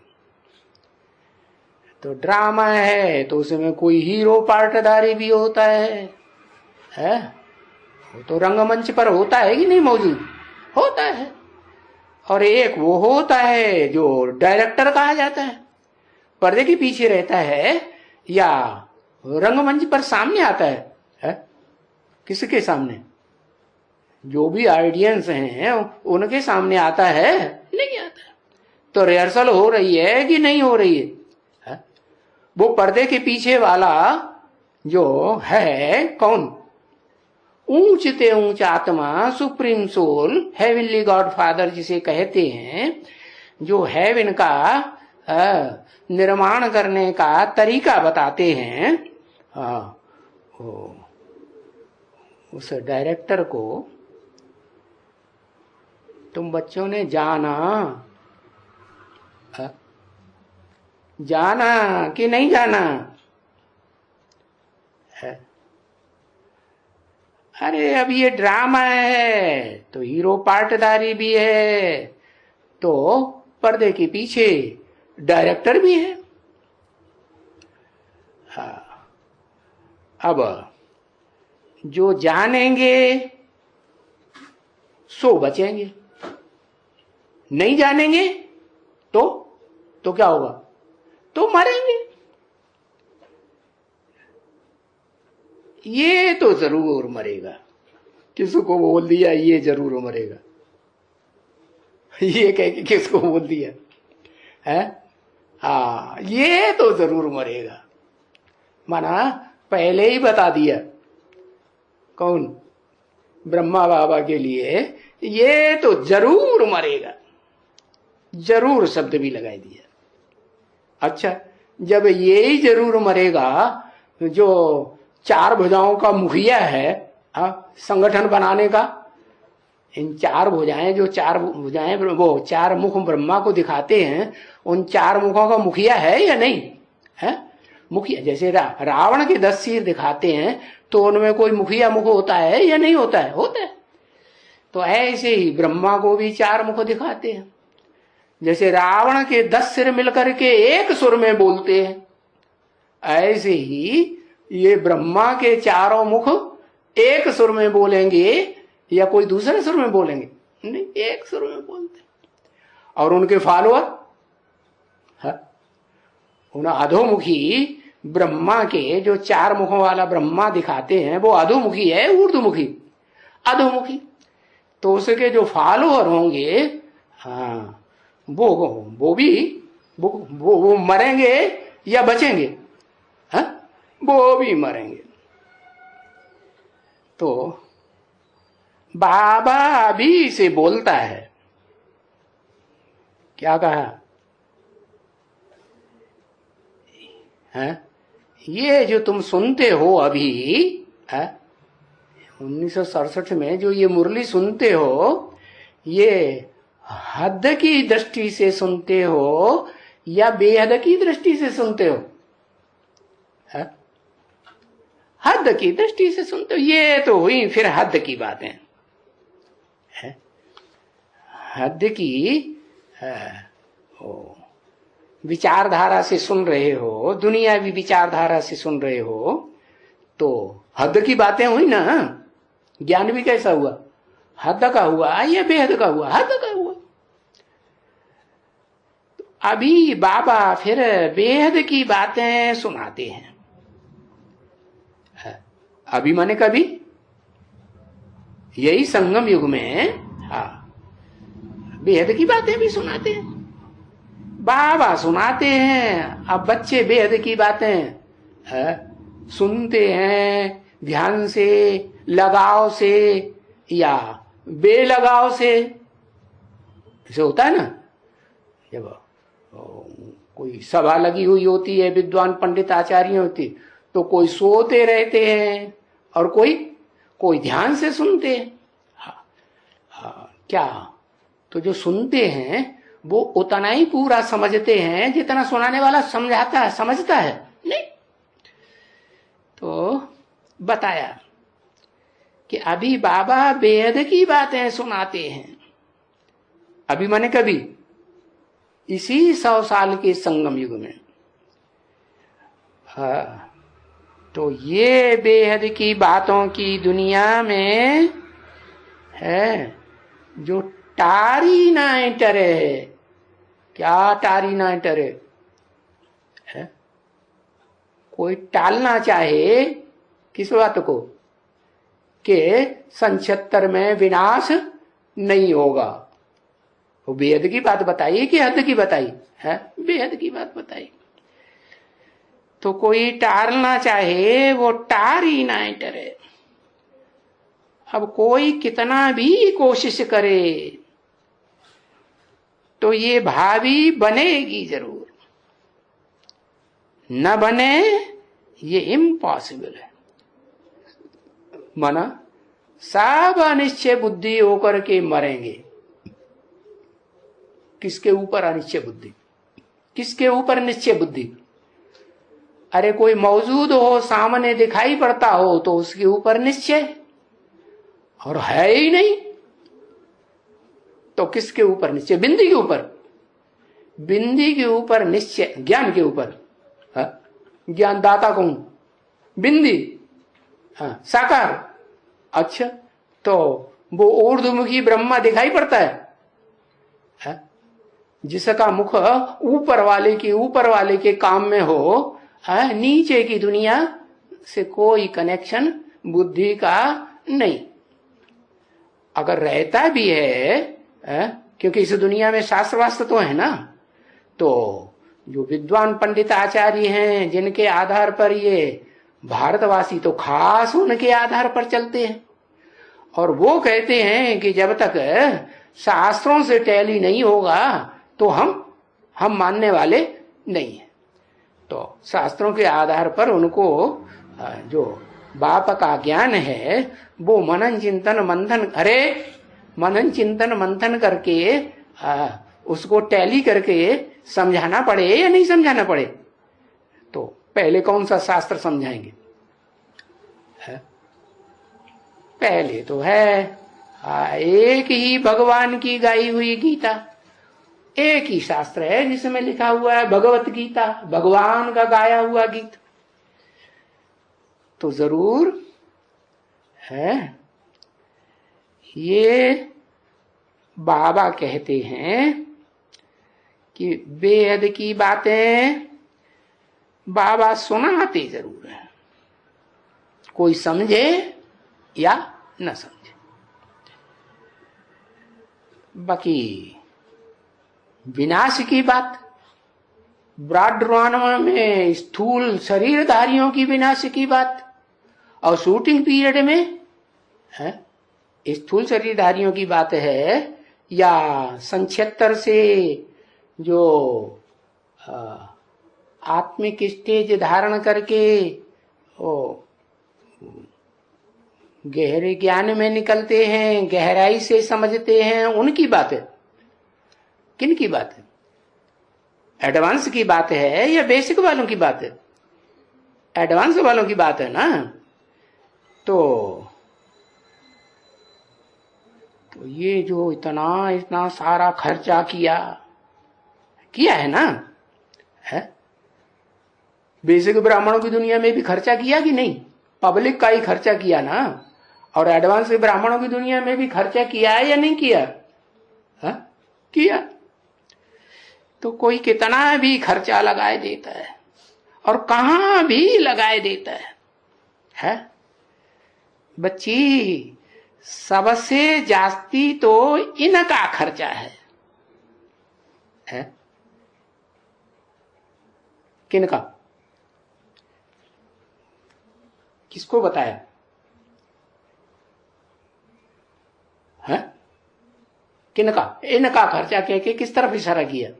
तो ड्रामा है तो उसमें कोई हीरो पार्टदारी भी होता है? वो तो रंगमंच पर होता है कि नहीं? मौजूद होता है। और एक वो होता है जो डायरेक्टर कहा जाता है, पर्दे के पीछे रहता है या रंगमंच पर सामने आता है? किसके सामने? जो भी ऑडियंस हैं उनके सामने आता है? नहीं आता है। तो रिहर्सल हो रही है कि नहीं हो रही है? वो पर्दे के पीछे वाला जो है कौन? ऊंचते ऊंच आत्मा, supreme soul, heavenly God father जिसे कहते हैं, जो हेवन का निर्माण करने का तरीका बताते हैं। उस डायरेक्टर को तुम बच्चों ने जाना कि नहीं जाना है? अरे अब ये ड्रामा है तो हीरो पार्टदारी भी है, तो पर्दे के पीछे डायरेक्टर भी है। अब जो जानेंगे सो बचेंगे, नहीं जानेंगे तो क्या होगा? तो मरेंगे। ये तो जरूर मरेगा। किसको बोल दिया ये जरूर मरेगा? ये कह के किसको बोल दिया है? ये तो जरूर मरेगा, माना पहले ही बता दिया। कौन? ब्रह्मा बाबा के लिए ये तो जरूर मरेगा, जरूर शब्द भी लगाई दिया। अच्छा, जब ये ही जरूर मरेगा, जो 4 भुजाओं का मुखिया है संगठन बनाने का, इन 4 भुजाएं, जो 4 भुजाएं वो 4 मुख ब्रह्मा को दिखाते हैं, उन 4 मुखों का मुखिया है या नहीं है? मुखिया जैसे रावण के 10 सिर दिखाते हैं, तो उनमें कोई मुखिया मुख होता है या नहीं होता है? होता है। तो ऐसे ही ब्रह्मा को भी 4 मुख दिखाते हैं। जैसे रावण के 10 सिर मिलकर के एक सुर में बोलते हैं, ऐसे ही ये ब्रह्मा के 4 मुख एक सुर में बोलेंगे या कोई दूसरे सुर में बोलेंगे? नहीं, एक सुर में बोलते। और उनके फॉलोअर उन अधोमुखी ब्रह्मा के जो 4 मुखों वाला ब्रह्मा दिखाते हैं, वो अधोमुखी है, ऊर्ध्वमुखी, अधोमुखी। तो उसके जो फॉलोअर होंगे वो भी वो मरेंगे या बचेंगे? वो भी मरेंगे। तो बाबा अभी से बोलता है, क्या कहा है? ये जो तुम सुनते हो अभी 1967 में जो ये मुरली सुनते हो, ये हद की दृष्टि से सुनते हो या बेहद की दृष्टि से सुनते हो? हद की दृष्टि से सुनते हो। ये तो हुई फिर हद की बातें, हद की विचारधारा से सुन रहे हो, दुनियावी विचारधारा से सुन रहे हो, तो हद की बातें हुई ना। ज्ञान भी कैसा हुआ? हद का हुआ या बेहद का हुआ? हद का हुआ। तो अभी बाबा फिर बेहद की बातें सुनाते हैं। अभी माने कभी, यही संगम युग में बेहद की बातें भी सुनाते हैं। बाबा सुनाते हैं, अब बच्चे बेहद की बातें सुनते हैं, ध्यान से, लगाव से या बेलगाव से। ऐसे होता है ना, जब कोई सभा लगी हुई होती है, विद्वान पंडित आचार्य होती, तो कोई सोते रहते हैं और कोई ध्यान से सुनते हैं। क्या? तो जो सुनते हैं वो उतना ही पूरा समझते हैं जितना सुनाने वाला समझता है नहीं। तो बताया कि अभी बाबा बेहद की बातें सुनाते हैं। अभी माने कभी, इसी 100 साल के संगम युग में। तो ये बेहद की बातों की दुनिया में है जो टारी ना टरे। क्या टारी ना टरे है? कोई टालना चाहे किस बात को कि सन 76 में विनाश नहीं होगा, वो बेहद की बात बताई कि हद की बताई है? बेहद की बात बताई। तो कोई टालना चाहे वो टार ही ना टरे। अब कोई कितना भी कोशिश करे तो ये भावी बनेगी जरूर, न बने ये इम्पॉसिबल है। माना सब अनिश्चय बुद्धि होकर के मरेंगे। किसके ऊपर अनिश्चय बुद्धि? किसके ऊपर निश्चय बुद्धि? अरे कोई मौजूद हो, सामने दिखाई पड़ता हो तो उसके ऊपर निश्चय, और है ही नहीं तो किसके ऊपर निश्चय? बिंदी के ऊपर। बिंदी के ऊपर निश्चय, ज्ञान के ऊपर। ज्ञान दाता कौन? बिंदी। हाँ, साकार। अच्छा, तो वो ऊर्ध्वमुखी ब्रह्मा दिखाई पड़ता है? जिसका मुख ऊपर वाले के काम में हो, नीचे की दुनिया से कोई कनेक्शन बुद्धि का नहीं। अगर रहता भी है, क्योंकि इस दुनिया में शास्त्र वास्त्र तो है ना, तो जो विद्वान पंडित आचार्य हैं जिनके आधार पर ये भारतवासी तो खास उनके आधार पर चलते हैं, और वो कहते हैं कि जब तक शास्त्रों से टैली नहीं होगा तो हम मानने वाले नहीं है। तो शास्त्रों के आधार पर उनको जो बाप का ज्ञान है वो मनन चिंतन मंथन, अरे मनन चिंतन मंथन करके उसको टैली करके समझाना पड़े या नहीं समझाना पड़े? तो पहले कौन सा शास्त्र समझाएंगे? पहले तो है एक ही भगवान की गाई हुई गीता, एक ही शास्त्र है जिसमें लिखा हुआ है भगवत गीता, भगवान का गाया हुआ गीत। तो जरूर है ये बाबा कहते हैं कि बेहद की बातें बाबा सुनाते जरूर है, कोई समझे या न समझे। बाकी विनाश की बात, ब्रॉडरॉनमा में स्थूल शरीरधारियों की विनाश की बात, और शूटिंग पीरियड में है स्थूल शरीरधारियों की बात है, या सन 76 से जो आत्मिक स्टेज धारण करके गहरे ज्ञान में निकलते हैं, गहराई से समझते हैं, उनकी बात है। किन की बात है? एडवांस की बात है या बेसिक वालों की बात है? एडवांस वालों की बात है ना। तो ये जो इतना सारा खर्चा किया है ना, है बेसिक ब्राह्मणों की दुनिया में भी खर्चा किया कि नहीं? पब्लिक का ही खर्चा किया ना, और एडवांस ब्राह्मणों की दुनिया में भी खर्चा किया है या नहीं किया? किया। तो कोई कितना भी खर्चा लगाए देता है और कहां भी लगाए देता है? बच्ची, सबसे जास्ती तो इनका खर्चा है? किनका? किसको बताया? है किनका? इनका खर्चा कह के किस तरफ इशारा किया?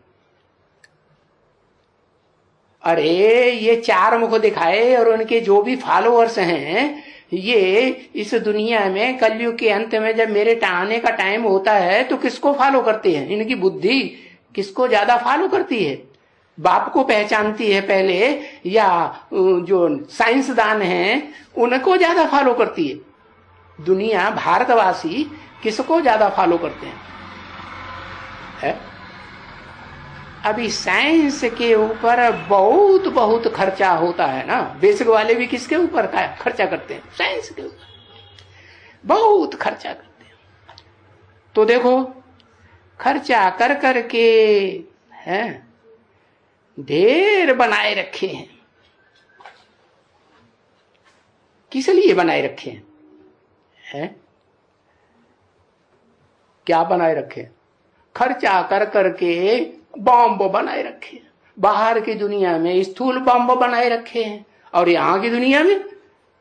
अरे ये चार मुख दिखाए और उनके जो भी फॉलोअर्स हैं, ये इस दुनिया में कलयुग के अंत में जब मेरे आने का टाइम होता है तो किसको फॉलो करते हैं? इनकी बुद्धि किसको ज्यादा फॉलो करती है? बाप को पहचानती है पहले, या जो साइंसदान हैं उनको ज्यादा फॉलो करती है? दुनिया भारतवासी किसको ज्यादा फॉलो करते हैं? अभी साइंस के ऊपर बहुत बहुत खर्चा होता है ना। बेसिक वाले भी किसके ऊपर खर्चा करते हैं? साइंस के ऊपर बहुत खर्चा करते हैं। तो देखो खर्चा कर कर के हैं ढेर बनाए रखे हैं। किस लिए बनाए रखे हैं? क्या बनाए रखे? खर्चा कर करके बॉम्ब बनाए रखे हैं। बाहर की दुनिया में स्थूल बॉम्ब बनाए रखे हैं और यहां की दुनिया में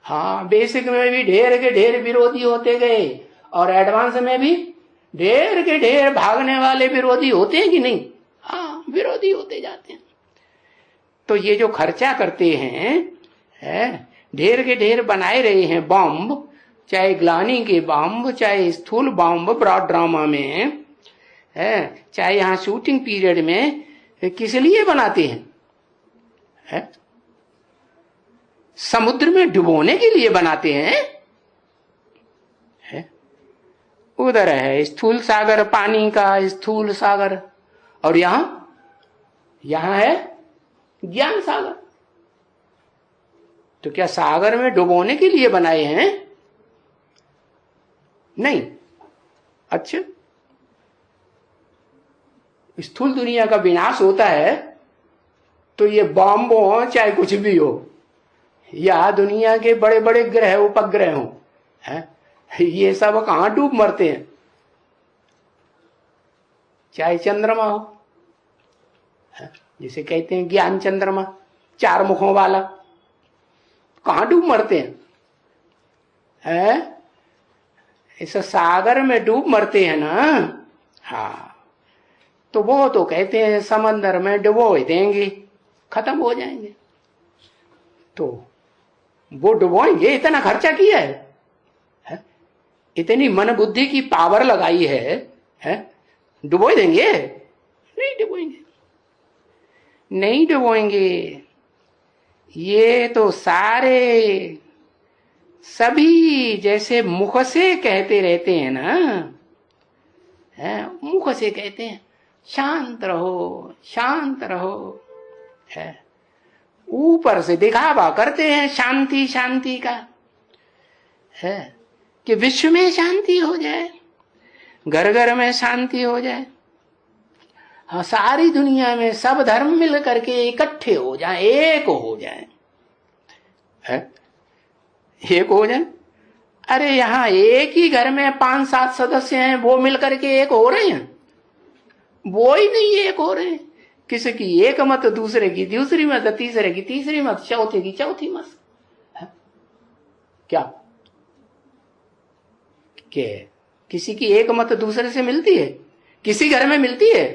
हाँ बेसिक में भी ढेर के ढेर विरोधी होते गए और एडवांस में भी ढेर के ढेर भागने वाले विरोधी होते हैं कि नहीं? हाँ, विरोधी होते जाते हैं। तो ये जो खर्चा करते हैं ढेर के ढेर बनाए रहे हैं बॉम्ब, चाहे ग्लानी के बॉम्ब, चाहे स्थूल बॉम्ब ब्रॉड ड्रामा में है, चाहे यहां शूटिंग पीरियड में, किस लिए बनाते हैं? समुद्र में डुबोने के लिए बनाते हैं। उधर है स्थूल सागर, पानी का स्थूल सागर, और यहां है ज्ञान सागर। तो क्या सागर में डुबोने के लिए बनाए हैं? नहीं। अच्छा, स्थूल दुनिया का विनाश होता है तो ये बॉम्ब हो चाहे कुछ भी हो, या दुनिया के बड़े बड़े ग्रह उपग्रह हो, ये सब कहां डूब मरते हैं? चाहे चंद्रमा हो, जिसे कहते हैं ज्ञान चंद्रमा, 4 मुखों वाला, कहां डूब मरते हैं? इस सागर में डूब मरते हैं ना। हाँ, तो वो तो कहते हैं समंदर में डुबो देंगे, खत्म हो जाएंगे। तो वो डुबोएंगे, इतना खर्चा किया है, इतनी मन बुद्धि की पावर लगाई है, डुबो देंगे? नहीं डुबोएंगे, नहीं डुबोएंगे। ये तो सारे सभी जैसे मुख से कहते रहते हैं ना, मुख से कहते हैं शांत रहो, शांत रहो, है ऊपर से दिखावा करते हैं शांति शांति का, है कि विश्व में शांति हो जाए, घर घर में शांति हो जाए, हाँ सारी दुनिया में सब धर्म मिल करके इकट्ठे हो जाए, एक हो जाए, है एक हो जाए। अरे यहाँ एक ही घर में 5-7 सदस्य हैं, वो मिल करके एक हो रहे हैं? वो ही नहीं एक हो रहे हैं। किसी की एक मत, दूसरे की दूसरी मत, तीसरे की तीसरी मत, चौथे की चौथी मत, क्या किसी की एक मत दूसरे से मिलती है? किसी घर में मिलती है?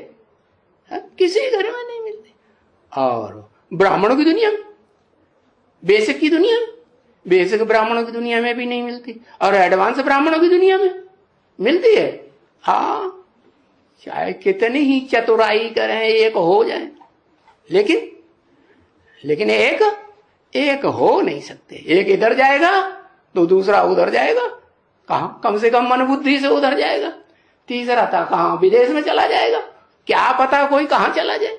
किसी घर में नहीं मिलती। और ब्राह्मणों की दुनिया में, बेसिक की दुनिया में, बेसिक ब्राह्मणों की दुनिया में भी नहीं मिलती, और एडवांस ब्राह्मणों की दुनिया में मिलती है। हाँ, चाहे कितनी ही चतुराई करें एक हो जाए, लेकिन एक हो नहीं सकते। एक इधर जाएगा तो दूसरा उधर जाएगा, कहां कम से कम मन बुद्धि से उधर जाएगा, तीसरा था कहां विदेश में चला जाएगा, क्या पता कोई कहां चला जाए,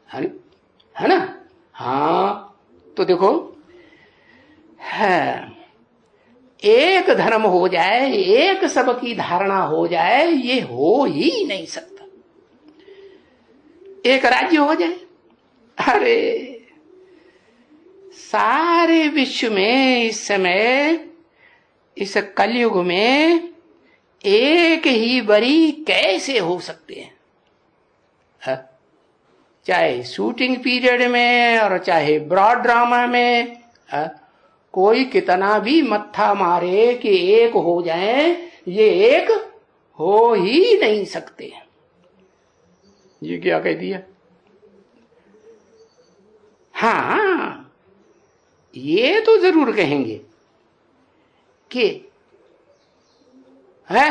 है ना। हाँ, तो देखो है एक धर्म हो जाए, एक सबकी धारणा हो जाए, ये हो ही नहीं सकता। एक राज्य हो जाए, अरे सारे विश्व में इस समय, इस कलयुग में एक ही बरी कैसे हो सकते हैं? चाहे शूटिंग पीरियड में और चाहे ब्रॉड ड्रामा में, कोई कितना भी मत्था मारे कि एक हो जाए, ये एक हो ही नहीं सकते। ये क्या कह दिया? हाँ, ये तो जरूर कहेंगे कि है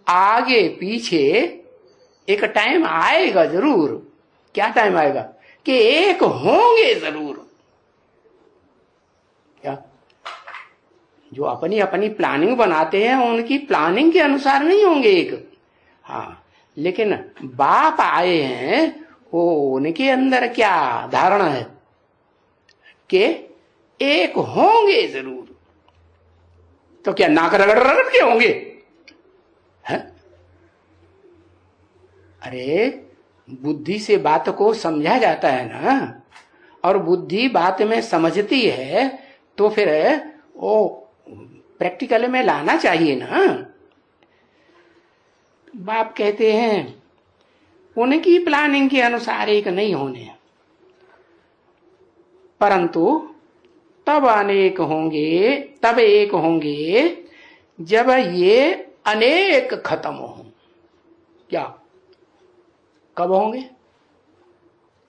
आगे पीछे एक टाइम आएगा जरूर। क्या टाइम आएगा? कि एक होंगे जरूर। क्या जो अपनी अपनी प्लानिंग बनाते हैं, उनकी प्लानिंग के अनुसार नहीं होंगे एक। हाँ, लेकिन बाप आए हैं, वो उनके अंदर क्या धारणा है कि एक होंगे जरूर। तो क्या नाक रगड़ रगड़ के होंगे? है? अरे बुद्धि से बात को समझा जाता है ना, और बुद्धि बात में समझती है तो फिर वो प्रैक्टिकल में लाना चाहिए ना। बाप कहते हैं उनकी प्लानिंग के अनुसार एक नहीं होने, परंतु तब अनेक होंगे, तब एक होंगे जब ये अनेक खत्म हो। क्या कब होंगे?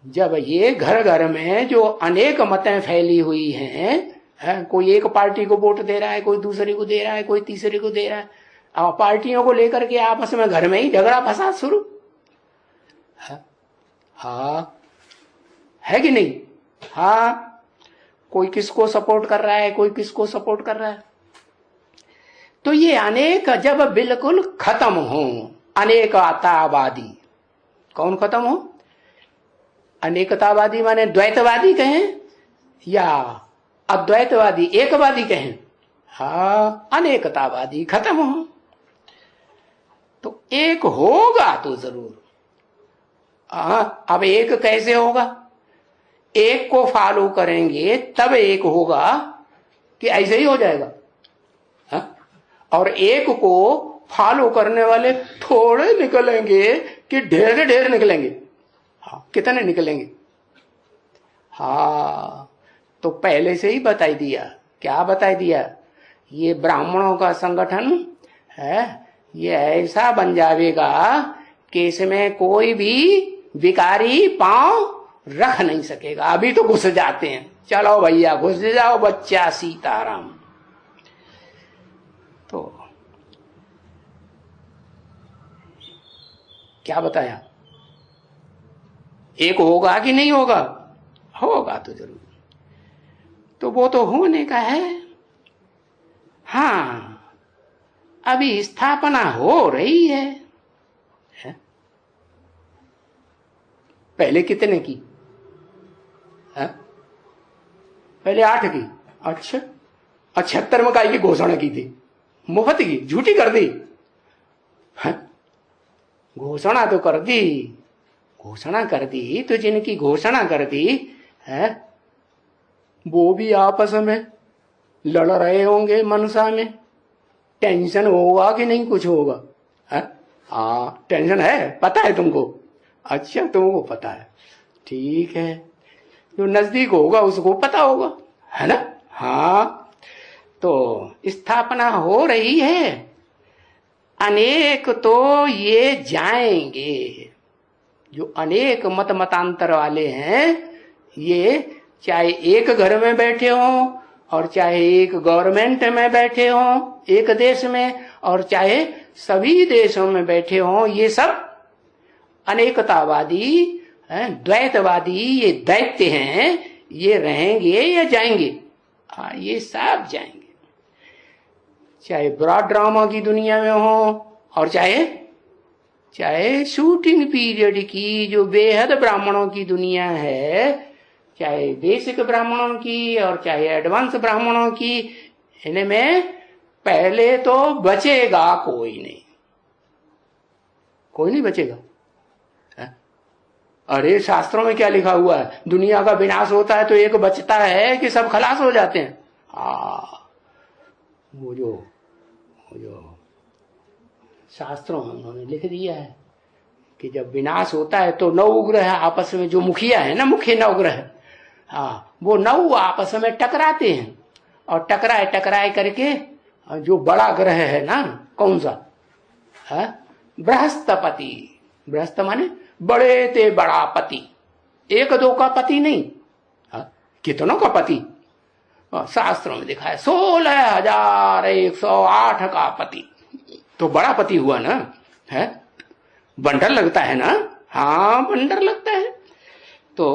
जब ये घर घर में जो अनेक मतें फैली हुई हैं, कोई एक पार्टी को वोट दे रहा है, कोई दूसरे को दे रहा है, कोई तीसरे को दे रहा है, और पार्टियों को लेकर के आपस में घर में ही झगड़ा फसाद शुरू। हाँ है कि नहीं? हाँ, कोई किसको सपोर्ट कर रहा है, कोई किसको सपोर्ट कर रहा है। तो ये अनेक जब बिल्कुल खत्म हो, अनेकतावादी। कौन खत्म हो? अनेकतावादी माने द्वैतवादी कहें या अद्वैतवादी एकवादी कहें? हाँ, अनेकतावादी खत्म हो तो एक होगा तो जरूर। अब एक कैसे होगा? एक को फॉलो करेंगे तब एक होगा कि ऐसे ही हो जाएगा? और एक को फॉलो करने वाले थोड़े निकलेंगे कि ढेर के ढेर निकलेंगे? हाँ, कितने निकलेंगे? हाँ, तो पहले से ही बता दिया। क्या बता दिया? ये ब्राह्मणों का संगठन है, ये ऐसा बन जाएगा कि इसमें कोई भी विकारी पांव रख नहीं सकेगा। अभी तो घुस जाते हैं, चलो भैया घुस जाओ बच्चा सीताराम। तो क्या बताया? एक होगा कि नहीं होगा? होगा तो जरूर। तो वो तो होने का है। हाँ, अभी स्थापना हो रही है? पहले कितने की? है? पहले 8 की। अच्छा, 76 में काय की घोषणा की थी? मुफ्त की, झूठी कर दी। घोषणा तो कर दी, घोषणा कर दी। तो जिनकी घोषणा कर दी है वो भी आपस में लड़ रहे होंगे मनसा में। टेंशन होगा कि नहीं कुछ होगा? हाँ, टेंशन है, पता है तुमको? अच्छा, तुमको पता है, ठीक है। जो नजदीक होगा उसको पता होगा, है ना? हाँ, तो स्थापना हो रही है। अनेक तो ये जाएंगे, जो अनेक मत मतांतर वाले हैं, ये चाहे एक घर में बैठे हों और चाहे एक गवर्नमेंट में बैठे हों एक देश में, और चाहे सभी देशों में बैठे हों, ये सब अनेकतावादी द्वैतवादी ये दैत्य हैं। ये रहेंगे या जाएंगे? हाँ, ये सब जाएंगे। चाहे ब्रॉड ड्रामा की दुनिया में हो और चाहे शूटिंग पीरियड की जो बेहद ब्राह्मणों की दुनिया है, चाहे बेसिक ब्राह्मणों की और चाहे एडवांस ब्राह्मणों की, इनमें पहले तो बचेगा कोई नहीं, कोई नहीं बचेगा। अरे शास्त्रों में क्या लिखा हुआ है? दुनिया का विनाश होता है तो एक बचता है कि सब खलास हो जाते हैं? वो जो शास्त्रों में उन्होंने लिख दिया है कि जब विनाश होता है तो 9 ग्रह आपस में, जो मुखिया है ना, मुख्य 9 ग्रह, वो 9 आपस में टकराते हैं, और टकराए करके जो बड़ा ग्रह है ना, कौन सा है? बृहस्पति। बृहस्पति माने बड़े ते बड़ा पति, 1-2 का पति नहीं, कितनों का पति? शास्त्रों में दिखा है 16,108 का पति। तो बड़ा पति हुआ ना, है? बंडर लगता है ना? हाँ, बंडर लगता है। तो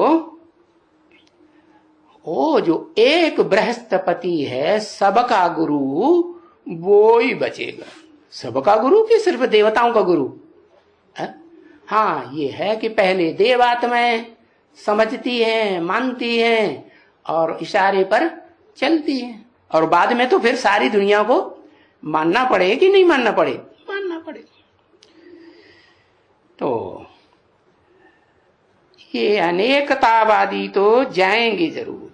वो जो एक बृहस्पति है, सबका गुरु, वो ही बचेगा। सबका गुरु कि सिर्फ देवताओं का गुरु? हाँ, ये है कि पहले देवात्माएं समझती हैं, मानती हैं और इशारे पर चलती हैं, और बाद में तो फिर सारी दुनिया को मानना पड़े कि नहीं मानना पड़े? मानना पड़े। तो ये अनेकतावादी तो जाएंगे जरूर।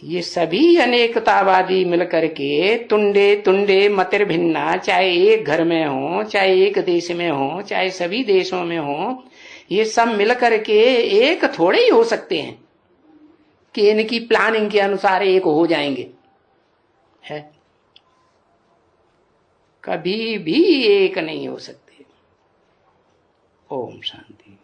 ये सभी अनेकतावादी मिलकर के तुंडे तुंडे मतिर भिन्ना, चाहे एक घर में हो, चाहे एक देश में हो, चाहे सभी देशों में हो, ये सब मिलकर के एक थोड़े ही हो सकते हैं कि इनकी प्लानिंग के अनुसार एक हो जाएंगे। है कभी भी एक नहीं हो सकते। ओम शांति।